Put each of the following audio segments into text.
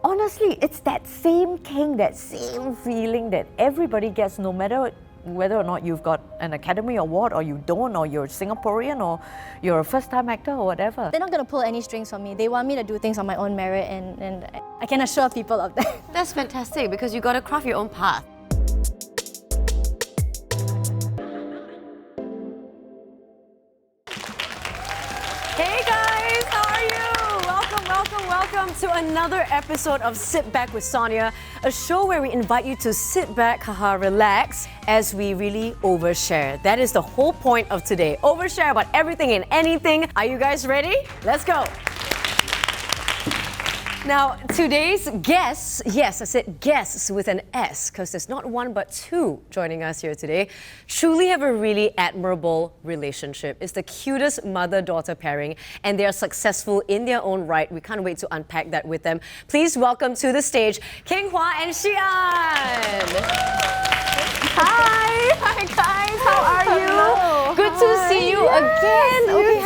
honestly, it's that same king, that same feeling that everybody gets, no matter whether or not you've got an Academy Award or you don't, or you're Singaporean or you're a first-time actor or whatever. They're not going to pull any strings from me. They want me to do things on my own merit, and I can assure people of that. That's fantastic, because you got to craft your own path. Hey guys, how are you? Welcome to another episode of Sit Back with Sonia, a show where we invite you to sit back, haha, relax, as we really overshare. That is the whole point of today. Overshare about everything and anything. Are you guys ready? Let's go. Now, today's guests, yes, I said guests with an S, because there's not one but two joining us here today, truly have a really admirable relationship. It's the cutest mother-daughter pairing, and they are successful in their own right. We can't wait to unpack that with them. Please welcome to the stage, Kheng Hua and Shi An. Hi guys, how are you? Hello. Good to see you again. Okay,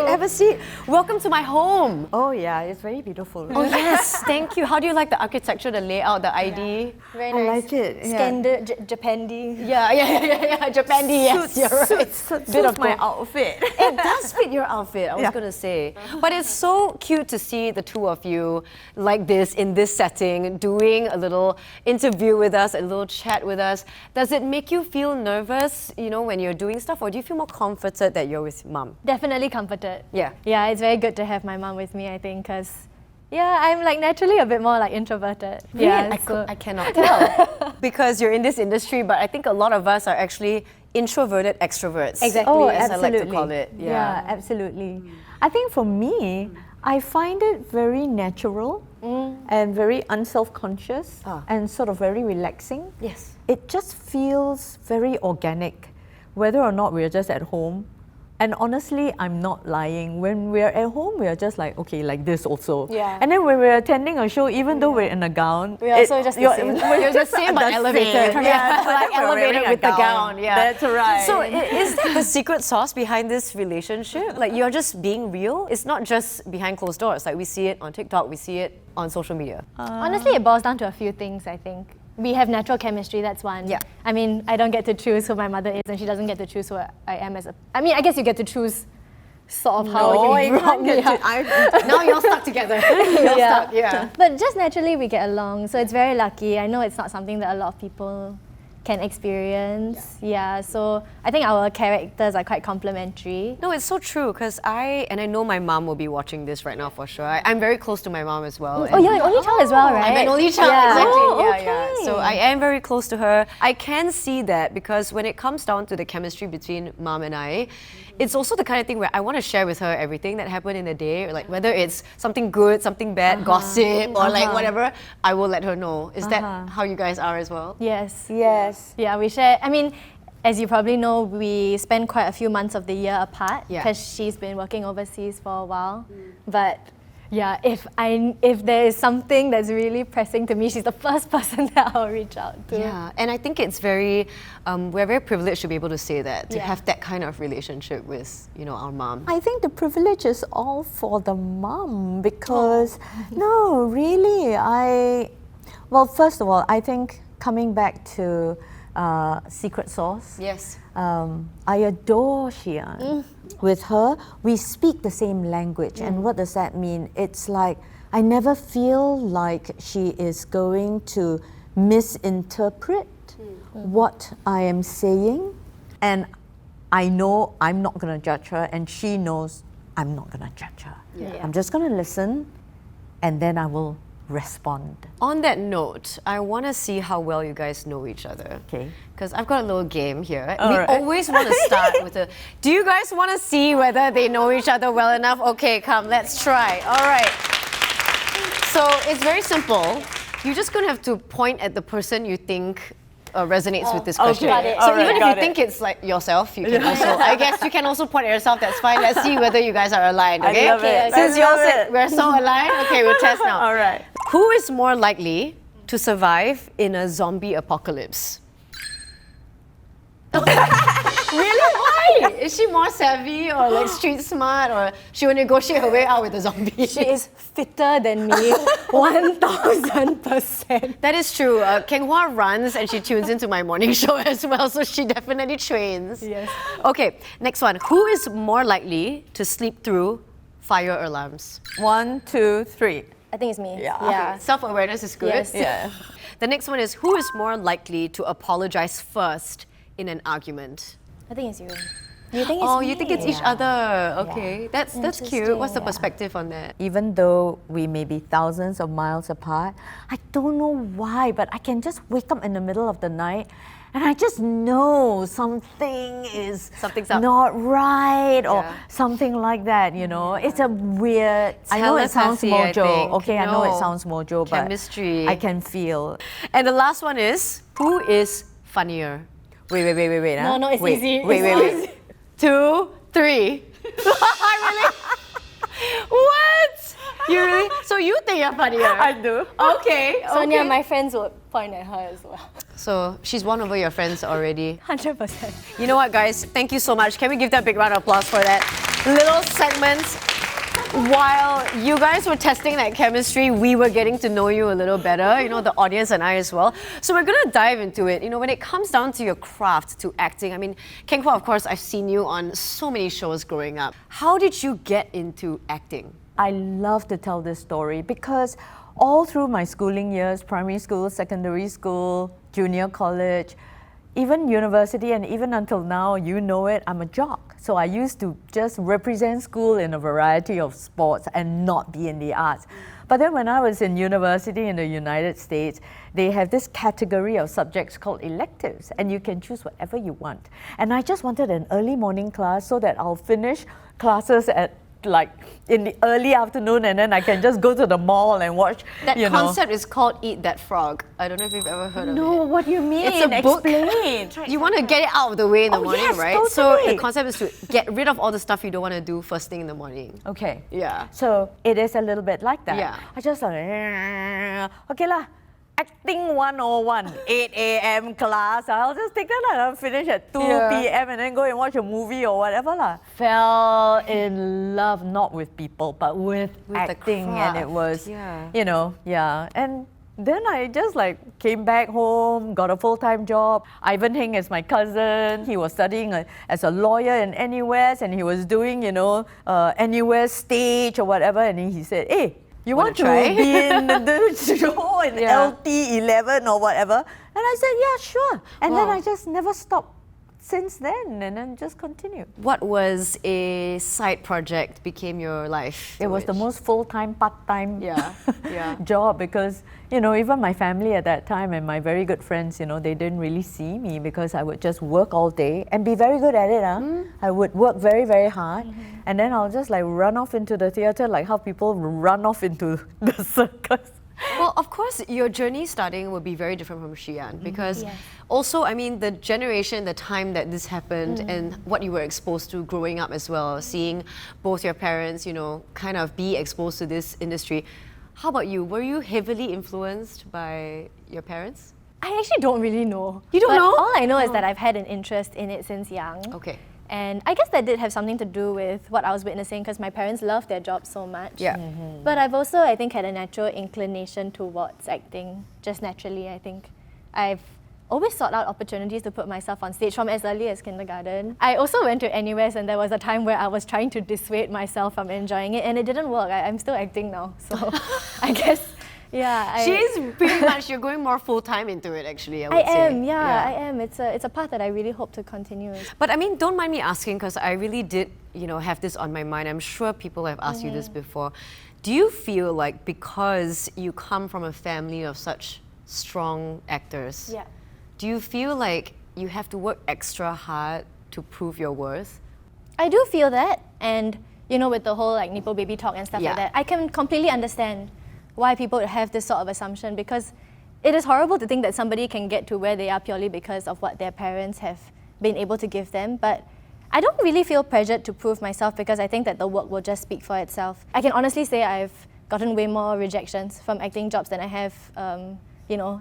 have a seat. Welcome to my home. Oh yeah, it's very beautiful. Oh yes, thank you. How do you like the architecture, the layout, the ID? Very I nice. like it. Yeah. Scandal, Japandi. Yeah. Japandi, yes, you're right. Suits my outfit. It does fit your outfit, I was Yeah. going to say. But it's so cute to see the two of you like this, in this setting, doing a little interview with us, a little chat with us. Does it make you feel nervous, when you're doing stuff, or do you feel more comforted that you're with mum? Definitely comforted. Yeah. Yeah, it's very good to have my mom with me, I think, because I'm like naturally a bit more like introverted. Really? Yeah, I cannot tell because you're in this industry, but I think a lot of us are actually introverted extroverts. Exactly. Oh, as absolutely. I like to call it. Yeah, absolutely. I think for me, I find it very natural and very unself-conscious and sort of very relaxing. Yes. It just feels very organic, whether or not we're just at home. And honestly, I'm not lying. When we're at home, we're just like, okay, like this also. Yeah. And then when we're attending a show, even though we're in a gown, We're also just the same. You're the same but elevated. Yeah, like we're elevated wearing a with the gown. Yeah, That's right. So is that the secret sauce behind this relationship? Like you're just being real? It's not just behind closed doors. Like we see it on TikTok, we see it on social media. Honestly, it boils down to a few things, I think. We have natural chemistry, that's one. Yeah. I mean, I don't get to choose who my mother is, and she doesn't get to choose who I am as a... I mean, I guess you get to choose sort of how you grew up. Now you're stuck together. You're stuck, yeah. But just naturally we get along, so it's very lucky. I know it's not something that a lot of people can experience. Yeah, so I think our characters are quite complementary. No, it's so true because I know my mom will be watching this right now for sure. I'm very close to my mom as well. Oh, you're an only child as well, right? I'm an only child, Yeah. exactly. Oh, Yeah. So I am very close to her. I can see that because when it comes down to the chemistry between mom and I, it's also the kind of thing where I want to share with her everything that happened in the day, like whether it's something good, something bad, gossip, or like whatever, I will let her know. Is that how you guys are as well? Yes. Yes. Yeah, we share. I mean, as you probably know, we spend quite a few months of the year apart Yeah. because she's been working overseas for a while. But yeah, if there is something that's really pressing to me, she's the first person that I'll reach out to. Yeah, and I think it's very, we're very privileged to be able to say that, to Yeah. have that kind of relationship with, our mom. I think the privilege is all for the mom because, no, really, well, first of all, I think coming back to secret sauce, Yes. I adore Shi An. With her, we speak the same language. And what does that mean? It's like, I never feel like she is going to misinterpret what I am saying. And I know I'm not going to judge her, and she knows I'm not going to judge her. Yeah. I'm just going to listen, and then I will respond. On that note, I want to see how well you guys know each other. Okay. Because I've got a little game here. All We right. always want to start with a... Do you guys want to see whether they know each other well enough? Okay, come, let's try. All right. So it's very simple. You're just going to have to point at the person you think resonates with this question. got it. So All right, even if got you think it's like yourself, you can also... I guess you can also point at yourself, that's fine. Let's see whether you guys are aligned, okay? love it. Since I you all love said it. we're so aligned, okay, we'll test now. All right. Who is more likely to survive in a zombie apocalypse? Really? Why? Is she more savvy or like street smart, or she will negotiate her way out with the zombie? She is fitter than me, 1000%. That is true. Kheng Hua runs and she tunes into my morning show as well, so she definitely trains. Yes. Okay, next one. Who is more likely to sleep through fire alarms? 1, 2, 3. I think it's me. Yeah. Self-awareness is good. Yes. Yeah. The next one is, who is more likely to apologize first in an argument? I think it's you. You think it's Oh, me? you think it's each other. Okay, that's cute. Interesting, What's the yeah. perspective on that? Even though we may be thousands of miles apart, I don't know why, but I can just wake up in the middle of the night and I just know something is Something's up. not right or Yeah. something like that, you know. It's a weird, I know it sounds Telepathy, I mojo. think. Okay, I know No. it sounds mojo, but Chemistry. I can feel. And the last one is, who is funnier? Wait. No, no, it's wait, easy. Wait. It's 2, 3. Really? What? You really? So you think you're funnier? I do. Okay. Sonia, okay. my friends would point at her as well. So she's won over your friends already. 100%. You know what, guys? Thank you so much. Can we give that big round of applause for that little segment? While you guys were testing that chemistry, we were getting to know you a little better, you know, the audience and I as well. So we're gonna dive into it. You know, when it comes down to your craft, to acting, I mean, Kheng Hua, of course, I've seen you on so many shows growing up. How did you get into acting? I love to tell this story because all through my schooling years, primary school, secondary school, junior college, even university, and even until now, you know it, I'm a jock. So I used to just represent school in a variety of sports and not be in the arts. But then when I was in university in the United States, they have this category of subjects called electives, and you can choose whatever you want. And I just wanted an early morning class so that I'll finish classes at like in the early afternoon, and then I can just go to the mall and watch. That you know. concept is called Eat That Frog. I don't know if you've ever heard of it. No, what do you mean? It's a book. Explain. You want to get it out of the way in the Oh, morning, yes, right? So totally. the concept is to get rid of all the stuff you don't want to do first thing in the morning. Okay. Yeah. So it is a little bit like that. Yeah. I just like, okay lah, acting 101, 8 a.m. class. I'll just take that and I'll finish at 2 Yeah. p.m. and then go and watch a movie or whatever lah. Fell in love not with people but with the acting, and it craft, was, yeah. you know, yeah. And then I just like came back home, got a full-time job. Ivan Heng is my cousin. He was studying as a lawyer in NUS, and he was doing, you know, NUS stage or whatever. And he said, hey, you Wanna want to try? be in the show in Yeah. LT11 or whatever? And I said, yeah, sure. And then Wow. I just never stopped since then, and then just continued. What was a side project became your life? It was the most full-time, part-time Yeah, yeah. job because, you know, even my family at that time and my very good friends, you know, they didn't really see me because I would just work all day and be very good at it. I would work very, very hard, and then I'll just like run off into the theatre like how people run off into the circus. Well, of course, your journey starting would be very different from Shi An because Yes. also, I mean, the generation, the time that this happened and what you were exposed to growing up as well, seeing both your parents, you know, kind of be exposed to this industry. How about you? Were you heavily influenced by your parents? I actually don't really know. You don't But know? All I know is that I've had an interest in it since young. Okay. And I guess that did have something to do with what I was witnessing because my parents love their job so much. Yeah. But I've also, I think, had a natural inclination towards acting, just naturally, I think. I've always sought out opportunities to put myself on stage from as early as kindergarten. I also went to NUS, and there was a time where I was trying to dissuade myself from enjoying it, and it didn't work. I'm still acting now, so I guess, yeah. She's pretty much, you're going more full-time into it actually, I would I say. am, yeah, I am. It's a path that I really hope to continue. But I mean, don't mind me asking because I really did, you know, have this on my mind. I'm sure people have asked you this before. Do you feel like because you come from a family of such strong actors, Yeah. do you feel like you have to work extra hard to prove your worth? I do feel that, and you know, with the whole like NEPO-BABY talk and stuff Yeah. like that, I can completely understand why people would have this sort of assumption because it is horrible to think that somebody can get to where they are purely because of what their parents have been able to give them. But I don't really feel pressured to prove myself because I think that the work will just speak for itself. I can honestly say I've gotten way more rejections from acting jobs than I have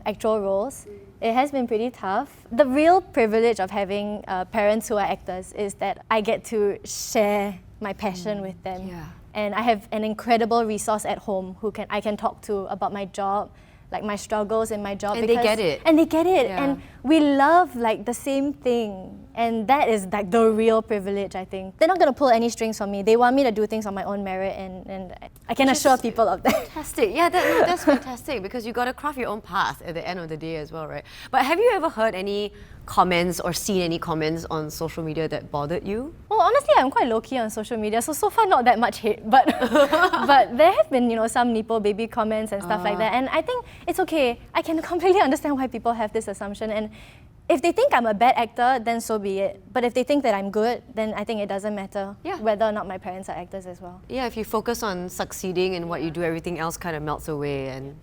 actual roles, it has been pretty tough. The real privilege of having parents who are actors is that I get to share my passion with them. Yeah. And I have an incredible resource at home who I can talk to about my job, like my struggles in my job. And they get it. And they get it. Yeah. And we love like the same thing. And that is like the real privilege, I think. They're not going to pull any strings from me. They want me to do things on my own merit, and I can assure people of that. Fantastic. Yeah, that's fantastic, because you got to craft your own path at the end of the day as well, right? But have you ever heard any comments or seen any comments on social media that bothered you? Well, honestly, I'm quite low-key on social media, so far not that much hate. But but there have been, some NEPO-BABY comments and stuff like that. And I think it's okay. I can completely understand why people have this assumption. And if they think I'm a bad actor, then so be it. But if they think that I'm good, then I think it doesn't matter whether or not my parents are actors as well. Yeah, if you focus on succeeding in what you do, everything else kind of melts away and,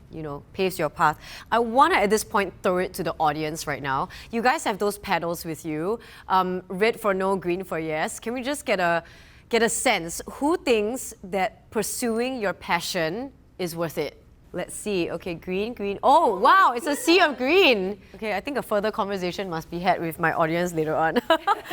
paves your path. I want to, at this point, throw it to the audience right now. You guys have those paddles with you. Red for no, green for yes. Can we just get a sense, who thinks that pursuing your passion is worth it? Let's see. Okay, green. Oh, wow, it's a sea of green. Okay, I think a further conversation must be had with my audience later on.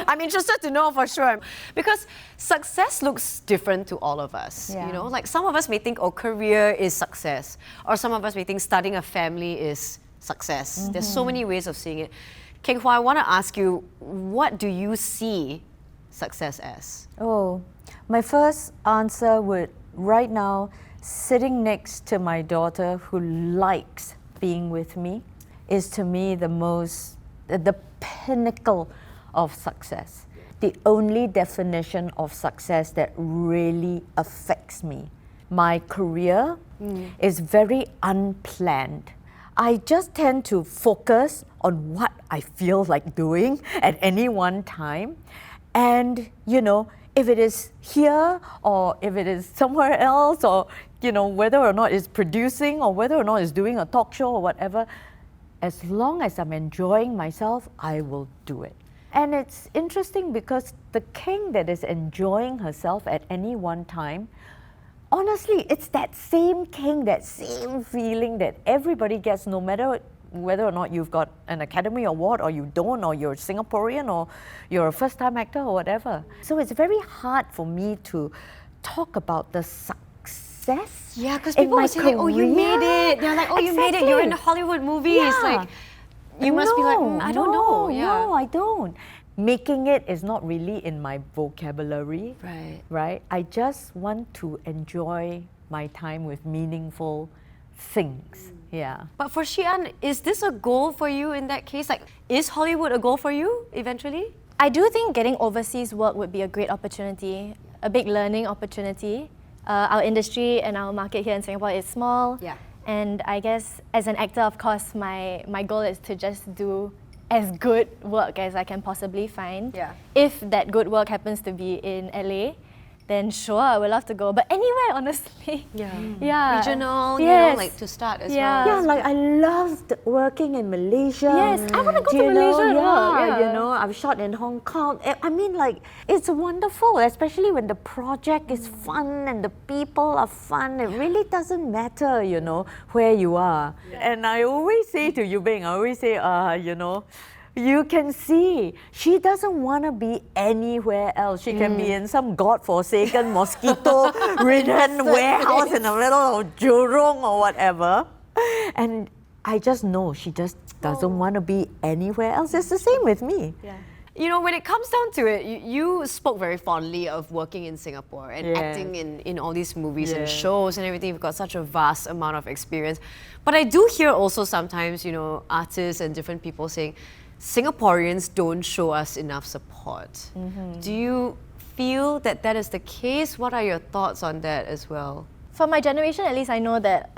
I'm interested to know for sure. Because success looks different to all of us. Yeah. Like some of us may think, career is success. Or some of us may think starting a family is success. There's so many ways of seeing it. Kheng Hua, I want to ask you, what do you see success as? Oh, my first answer would, right now, sitting next to my daughter who likes being with me is to me the pinnacle of success. The only definition of success that really affects me. My career is very unplanned. I just tend to focus on what I feel like doing at any one time. And, if it is here or if it is somewhere else, or, whether or not it's producing or whether or not it's doing a talk show or whatever, as long as I'm enjoying myself, I will do it. And it's interesting because the Kheng that is enjoying herself at any one time, honestly, it's that same Kheng, that same feeling that everybody gets, no matter whether or not you've got an Academy Award or you don't, or you're Singaporean or you're a first-time actor or whatever. So it's very hard for me to talk about the success. Yeah, because people will say, like, oh, you made it. They're like, oh, you made it. You're in Hollywood movies. Yeah. Like, you must be like, I don't know. Yeah. No, I don't. Making it is not really in my vocabulary. Right? I just want to enjoy my time with meaningful things. Yeah. But for Shi An, is this a goal for you in that case? Like, is Hollywood a goal for you eventually? I do think getting overseas work would be a great opportunity, a big learning opportunity. Our industry and our market here in Singapore is small. Yeah. And I guess as an actor, of course, my goal is to just do as good work as I can possibly find. Yeah. If that good work happens to be in LA, then sure, I would love to go. But anywhere, honestly. Yeah. Regional, Yes. like to start as Yeah. well. Yeah, like I loved working in Malaysia. Yes, I want to go to Malaysia and work. Yeah. I've shot in Hong Kong. I mean, like, it's wonderful, especially when the project is fun and the people are fun. It really doesn't matter, where you are. And I always say to Yu Bing, you can see she doesn't want to be anywhere else. She can be in some godforsaken mosquito-ridden warehouse in the middle of Jurong or whatever. And I just know she just doesn't want to be anywhere else. It's the same with me. Yeah. When it comes down to it, you spoke very fondly of working in Singapore and acting in all these movies and shows and everything. You've got such a vast amount of experience. But I do hear also sometimes, artists and different people saying, Singaporeans don't show us enough support. Do you feel that is the case? What are your thoughts on that as well? For my generation, at least, I know that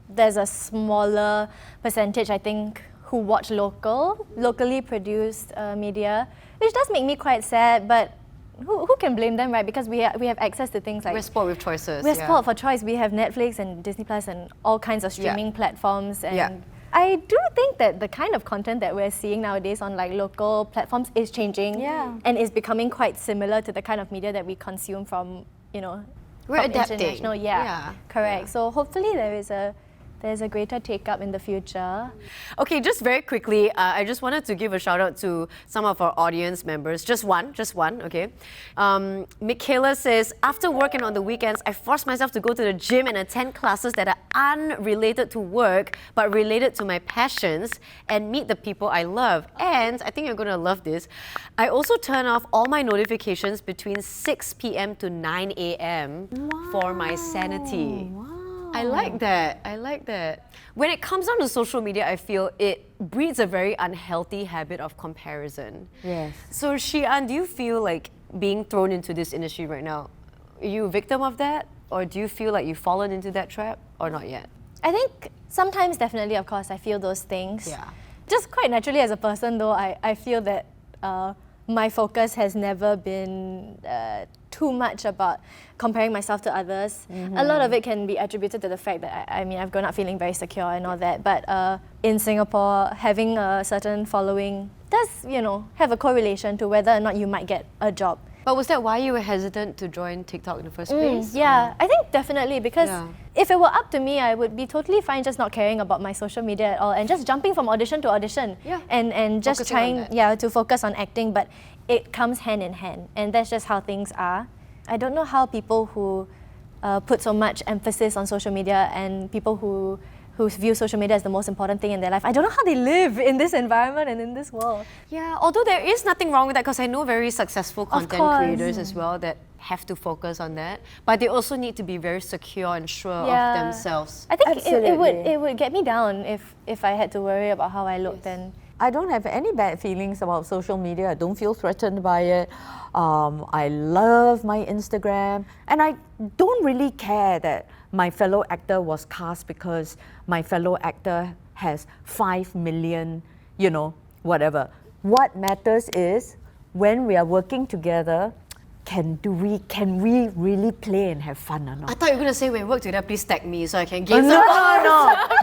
there's a smaller percentage, I think, who watch locally produced media, which does make me quite sad, but who can blame them, right? Because we have access to things like... We're spoiled with choices. We're spoiled for choice. We have Netflix and Disney Plus and all kinds of streaming platforms. And I do think that the kind of content that we're seeing nowadays on like local platforms is changing and is becoming quite similar to the kind of media that we consume from, We're from adapting. international. Yeah, correct. So hopefully there is a there's a greater take-up in the future. Okay, just very quickly, I just wanted to give a shout out to some of our audience members. Just one, okay. Michaela says, after working on the weekends, I forced myself to go to the gym and attend classes that are unrelated to work, but related to my passions and meet the people I love. And I think you're gonna love this. I also turn off all my notifications between 6 p.m. to 9 a.m. for my sanity. Wow. I like that. I like that. When it comes down to social media, I feel it breeds a very unhealthy habit of comparison. Yes. So Shi An, do you feel like being thrown into this industry right now, are you a victim of that? Or do you feel like you've fallen into that trap or not yet? I think sometimes, definitely, of course, I feel those things. Yeah. Just quite naturally as a person though, I feel that my focus has never been too much about comparing myself to others. A lot of it can be attributed to the fact that I've grown up feeling very secure and all that, but in Singapore, having a certain following does, have a correlation to whether or not you might get a job. But was that why you were hesitant to join TikTok in the first place? Yeah, I think definitely, because Yeah. if it were up to me, I would be totally fine just not caring about my social media at all and just jumping from audition to audition. Yeah. And just Focusing on trying to focus on acting, but it comes hand in hand, and that's just how things are. I don't know how people who put so much emphasis on social media and people who view social media as the most important thing in their life, I don't know how they live in this environment and in this world. Yeah, although there is nothing wrong with that, because I know very successful content course. creators as well that have to focus on that, but they also need to be very secure and sure Yeah. of themselves. I think Absolutely. it would get me down if I had to worry about how I looked. And I don't have any bad feelings about social media. I don't feel threatened by it. I love my Instagram, and I don't really care that my fellow actor was cast because my fellow actor has 5 million, whatever. What matters is when we are working together, can we really play and have fun or I not? thought you were going to say, when we work together, please tag me so I can gain No,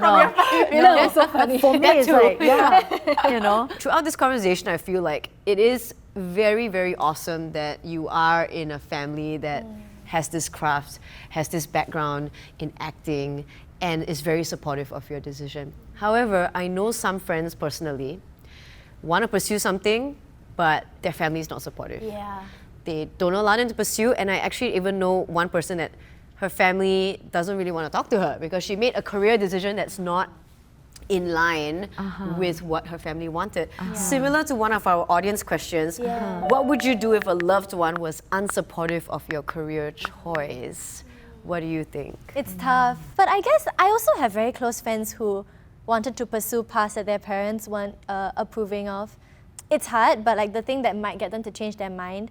some. that's so funny. For me, That it's too. like, yeah, Throughout this conversation, I feel like it is very, very awesome that you are in a family that has this craft, has this background in acting, and is very supportive of your decision. However, I know some friends personally want to pursue something, but their family is not supportive. yeah. They don't allow them to pursue, and I actually even know one person that her family doesn't really want to talk to her because she made a career decision that's not in line with what her family wanted. Similar to one of our audience questions, what would you do if a loved one was unsupportive of your career choice? What do you think? It's tough. But I guess I also have very close friends who wanted to pursue paths that their parents weren't approving of. It's hard, but the thing that might get them to change their mind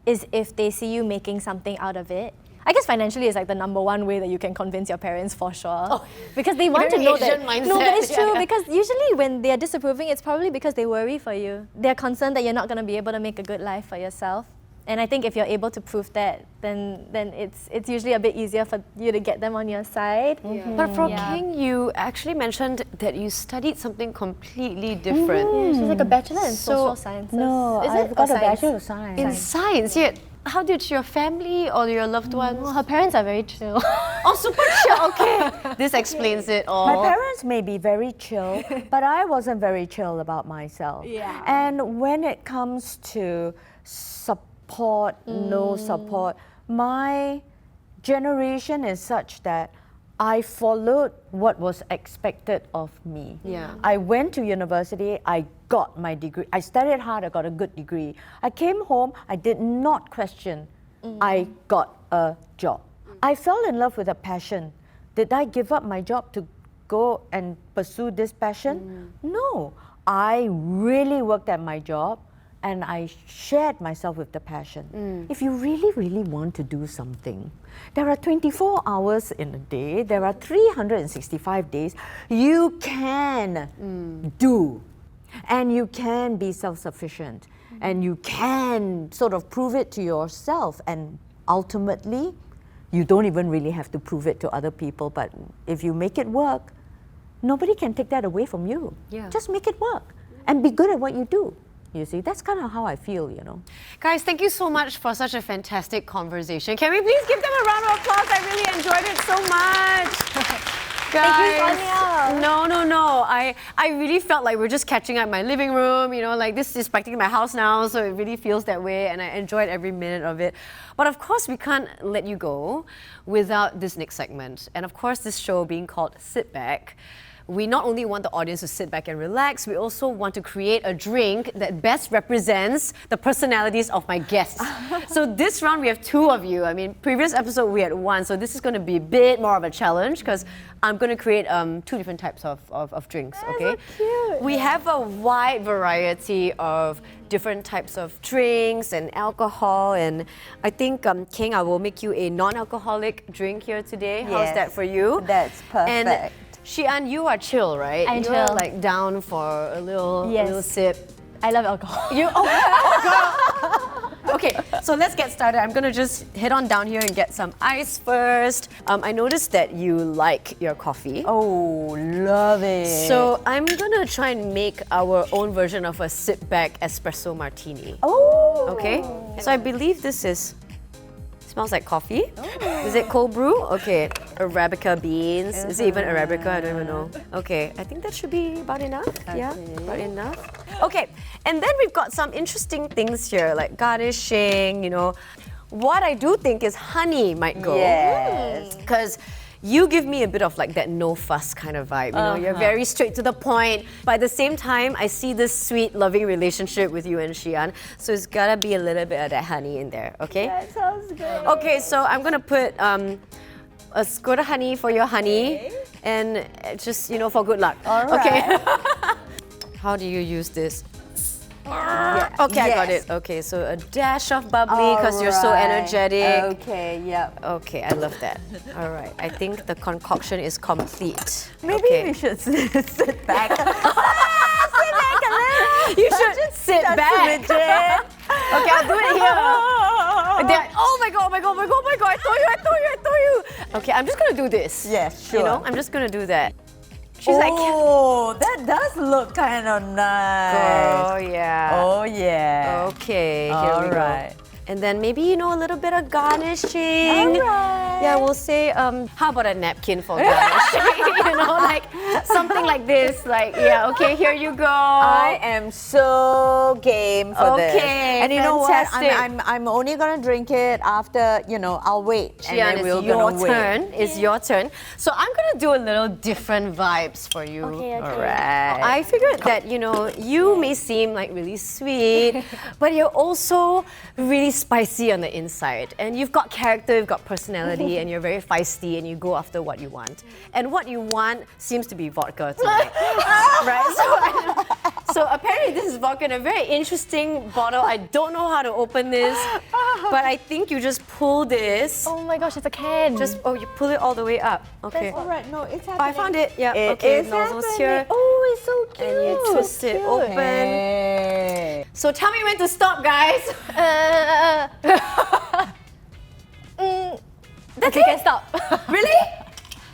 is if they see you making something out of it. I guess financially is the number one way that you can convince your parents for sure. Because they want to Very know Asian that. mindset. No, but it's true Yeah. because usually when they're disapproving, it's probably because they worry for you. They're concerned that you're not going to be able to make a good life for yourself. And I think if you're able to prove that, then it's usually a bit easier for you to get them on your side. But for Yeah. Kheng, you actually mentioned that you studied something completely different. She's like a bachelor in So- social sciences. No, Is I've it? got Or a science? Bachelor of Science. In science, yet how did your family or your loved ones? Well, her parents are very chill. Oh, super chill. Okay, this explains it all. My parents may be very chill, but I wasn't very chill about myself. Yeah. And when it comes to support, no support, my generation is such that I followed what was expected of me. Yeah. I went to university, I got my degree. I studied hard, I got a good degree. I came home, I did not question. I got a job. I fell in love with a passion. Did I give up my job to go and pursue this passion? No. I really worked at my job and I shared myself with the passion. If you really, really want to do something, there are 24 hours in a day, there are 365 days. You can do, and you can be self-sufficient, and you can sort of prove it to yourself, and ultimately, you don't even really have to prove it to other people, but if you make it work, nobody can take that away from you. Yeah. Just make it work and be good at what you do. You see, that's kind of how I feel, you know. Guys, thank you so much for such a fantastic conversation. Can we please give them a round of applause? I really enjoyed it so much. Guys, Sonia. no. I really felt like we're just catching up in my living room, you know, like this is practically my house now, so it really feels that way and I enjoyed every minute of it. But of course, we can't let you go without this next segment. And of course, this show being called Sit Back, we not only want the audience to sit back and relax, we also want to create a drink that best represents the personalities of my guests. So this round we have two of you. I mean, previous episode we had one, so this is going to be a bit more of a challenge because I'm going to create two different types of drinks, okay? so cute. We have a wide variety of different types of drinks and alcohol, and I think, Kheng, I will make you a non-alcoholic drink here today. How's Yes, that for you? that's And perfect. Shi An, you are chill, right? I'm You're chill. like down for a little, Yes. a little sip. I love alcohol. You, oh girl. Okay, so let's get started. I'm gonna just head on down here and get some ice first. I noticed that you like your coffee. Oh, love it. So I'm gonna try and make our own version of a sit back espresso martini. oh, Okay, so I believe this smells like coffee. Is it cold brew? Okay, Arabica beans. Is it even Arabica? I don't even know. Okay, I think that should be about enough. Yeah, about enough. Okay, and then we've got some interesting things here, like garnishing, you know. What I do think is honey might go. Yes. Because you give me a bit of like that no fuss kind of vibe. You know, you're very straight to the point. But at the same time, I see this sweet, loving relationship with you and Shi An. So it's gotta be a little bit of that honey in there, okay? That sounds good. Okay, so I'm gonna put a squirt of honey for your honey, and just, you know, for good luck. Okay. How do you use this? Okay, I got Yes. it. Okay, so a dash of bubbly because you're so energetic. Okay, yep. Okay, I love that. All right, I think the concoction is complete. Maybe okay. we should sit back. You should sit back. Okay, I'll do it here. Oh my god! I told you. Okay, I'm just gonna do this. Yes, sure. You know, I'm just gonna do that. She's like, oh, that does look kind of nice. oh yeah. Oh, yeah. Okay, here All we right. go. And then maybe, you know, a little bit of garnishing. Alright. Yeah, we'll say, how about a napkin for garnishing? You know, like something like this. Like, yeah, okay, here you go. I am so game for this. Okay, And you know what? fantastic. I'm only gonna drink it after, you know, I'll wait. Shi An, and then it's we're your gonna wait. turn. It's your turn. So I'm gonna do a little different vibes for you. Okay. Alright. I figured that, you know, you may seem like really sweet, but you're also really spicy on the inside. And you've got character, you've got personality, and you're very feisty, and you go after what you want. And what you want seems to be vodka tonight. Right? So apparently this is vodka in a very interesting bottle. I don't know how to open this, but I think you just pull this. Oh my gosh, it's a can. You pull it all the way up. Okay. Alright, no, it's Oh, happening. I found it. Yeah. It okay. is Nozzle's happening. here. Oh, it's so cute. And you twist it open. Hey. So tell me when to stop, guys. Okay, can stop. Really?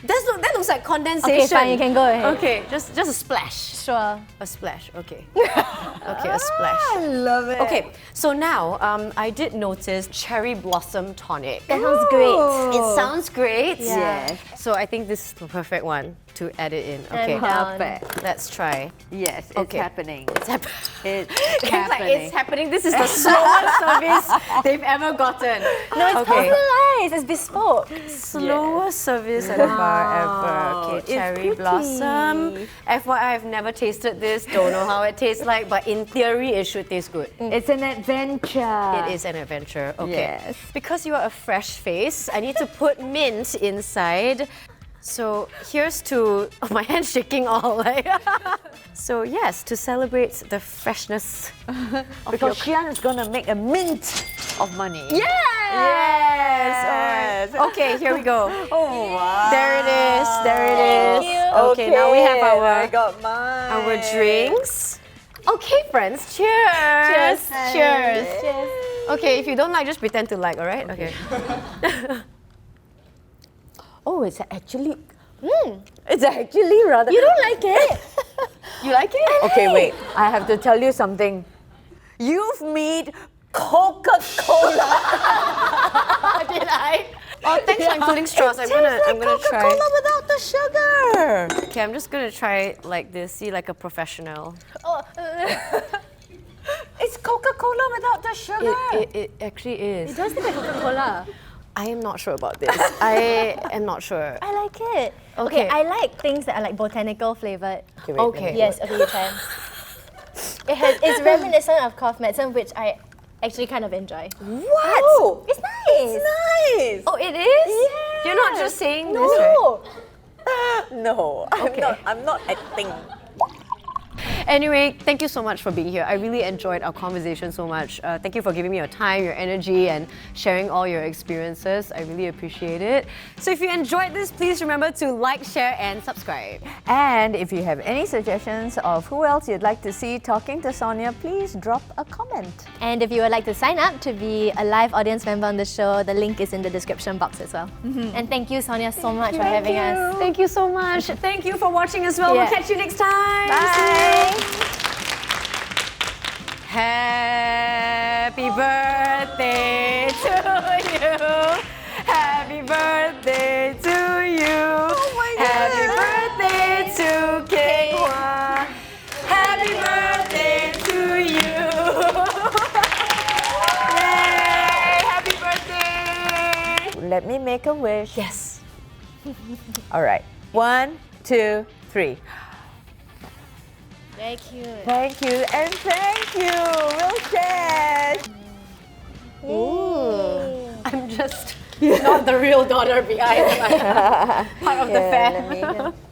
That looks like condensation. Okay, fine, you can go ahead. Okay, just a splash. Sure. A splash. Okay. Okay, a splash. I love it. Okay, so now I did notice cherry blossom tonic. That sounds great. It sounds great. Yeah. Yes. So I think this is the perfect one to add it in. Okay. I'm down. Perfect. Let's try. Yes, it's Okay. happening. It's happening. It's It's happening. like it's happening. This is the slowest service they've ever gotten. No, it's personalized. It's bespoke. Slowest service at a bar ever. Okay, It's cherry pretty. blossom. FYI, I've never tasted this. Don't know how it tastes like, but in theory, it should taste good. It's an adventure. It is an adventure. Okay. Yes. Because you are a fresh face, I need to put mint inside. So here's to my hand's shaking all like. So yes, to celebrate the freshness of your Because Shi An is gonna make a mint of money. Yes! Yes. All right. Okay, here we go. Oh wow. There it is. There it is. Thank you. Okay, now we have I got mine. our drinks. Okay, friends, cheers. Cheers. Cheers. Cheers. Okay, if you don't like, just pretend to like, all right? Okay. Oh, it's actually. It's actually rather. You don't like it? You like it? Okay, wait. I have to tell you something. You've made Coca-Cola. Did I? Oh, thanks for including straws. I'm gonna try. Coca-Cola without the sugar. Okay, I'm just gonna try it like this. See, like a professional. Oh, It's Coca-Cola without the sugar. It actually is. it does look like Coca-Cola. I am not sure about this. I am not sure. I like it. Okay. I like things that are like botanical flavored. Okay. Yes, okay, you can. It's reminiscent of cough medicine, which I actually kind of enjoy. What? Oh, it's nice. It's nice. Oh, it is? Yes. You're not just saying this, right? No, I'm not acting. Anyway, thank you so much for being here. I really enjoyed our conversation so much. Thank you for giving me your time, your energy, and sharing all your experiences. I really appreciate it. So if you enjoyed this, please remember to like, share, and subscribe. And if you have any suggestions of who else you'd like to see talking to Sonia, please drop a comment. And if you would like to sign up to be a live audience member on the show, the link is in the description box as well. And thank you, Sonia, so much for having us. Thank you so much. Thank you for watching as well. Yeah. We'll catch you next time. Bye. Happy birthday to you. Happy birthday to you. Oh my Happy God. birthday to Kheng Hua. Happy birthday to you. Yay! Happy birthday. Let me make a wish. Yes. All right. 1, 2, 3. Very cute. Thank you and thank you. We'll share. Ooh. I'm just not the real daughter behind part of the Yeah, family. let me-